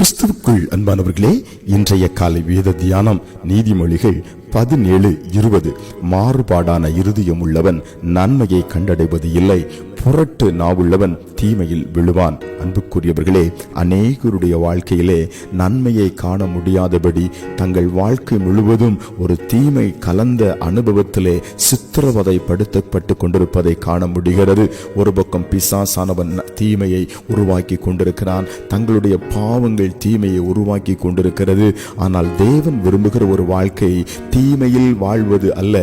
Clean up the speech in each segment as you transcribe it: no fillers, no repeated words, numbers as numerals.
கிறிஸ்துவுக்குள் அன்பானவர்களே, இன்றைய காலை வேத தியானம் நீதிமொழிகள் 17:20. மாறுபாடான இருதயம் உள்ளவன் நன்மையை கண்டடைவது இல்லை, புரட்டு நாவுள்ளவன் தீமையில் விழுவான். அன்புக்குரியவர்களே, அநேகருடைய வாழ்க்கையிலே நன்மையை காண முடியாதபடி தங்கள் வாழ்க்கை முழுவதும் ஒரு தீமை கலந்த அனுபவத்திலே சித்திரவதை படுத்தப்பட்டு கொண்டிருப்பதை காண முடிகிறது. ஒரு பக்கம் பிசாசானவன் தீமையை உருவாக்கி கொண்டிருக்கிறான், தங்களுடைய பாவங்கள் தீமையை உருவாக்கி கொண்டிருக்கிறது. ஆனால் தேவன் விரும்புகிற ஒரு வாழ்க்கை தீமையில் வாழ்வது அல்ல,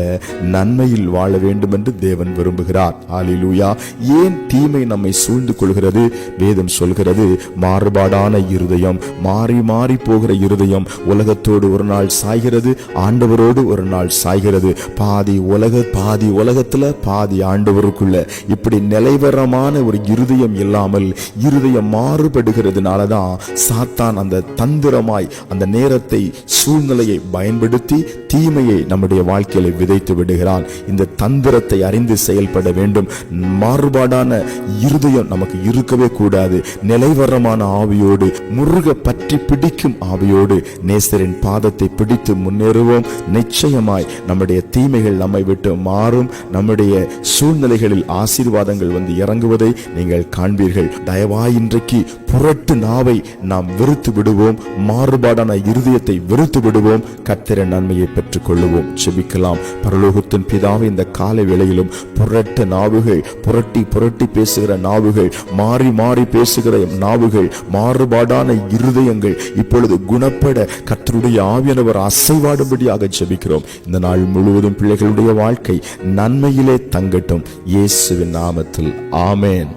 நன்மையில் வாழ வேண்டும் என்று தேவன் விரும்புகிறார். ஹல்லேலூயா. ஏன் தீமை நம்மை சூழ்ந்து கொள்கிறது? வேதம் சொல்கிறது, மாறுபாடான இருதயம், மாறி மாறி போகிற இருதயம் உலகத்தோடு ஒரு நாள் சாய்கிறது, ஆண்டவரோடு ஒரு நாள் சாய்கிறது. பாதி உலகத்துல பாதி ஆண்டவருக்குள்ள இப்படி நிலைவரமான ஒரு இருதயம் இல்லாமல் இருதயம் மாறுபடுகிறதுனாலதான் சாத்தான் அந்த தந்திரமாய் அந்த நேரத்தை சூழ்நிலையை பயன்படுத்தி தீமையை நம்முடைய வாழ்க்கையில விதைத்து விடுகிறான். இந்த தந்திரத்தை அறிந்து செயல்பட வேண்டும். மாறுபாடான இருதயம் நமக்கு இருக்கவே கூடாது. நிலைவரமான ஆவியோடு, முருக பற்றி பிடிக்கும் ஆவியோடு நேசரின் பாதத்தை பிடித்து முன்னேறுவோம். நிச்சயமாய் நம்முடைய தீமைகள் நம்மை விட்டு மாறும். நம்முடைய சூழ்நிலைகளில் ஆசீர்வாதங்கள் வந்து இறங்குவதை நீங்கள் காண்பீர்கள். தயவாய் இன்றைக்கு புரட்டு நாவை நாம் வெறுத்து விடுவோம், மாறுபாடான இருதயத்தை வெறுத்து விடுவோம். கர்த்தரின் நன்மையை பெற்றுக் கொள்ளுவோம். செபிக்கலாம். பரலோகத்தின் பிதாவே, இந்த காலை வேளையிலும் புரட்டு நாவுகள், புரட்டி பேசுகிற நாவுகள், மாறி மாறி பேசுகிற நாவுகள், மாறுபாடான இருதயங்கள் இப்பொழுது குணப்பட கர்த்தருடைய ஆவியானவர் அசைவாடும்படியாக ஜெபிக்கிறோம். இந்த நாள் முழுவதும் பிள்ளைகளுடைய வாழ்க்கை நன்மையிலே தங்கட்டும். இயேசுவின் நாமத்தில் ஆமென்.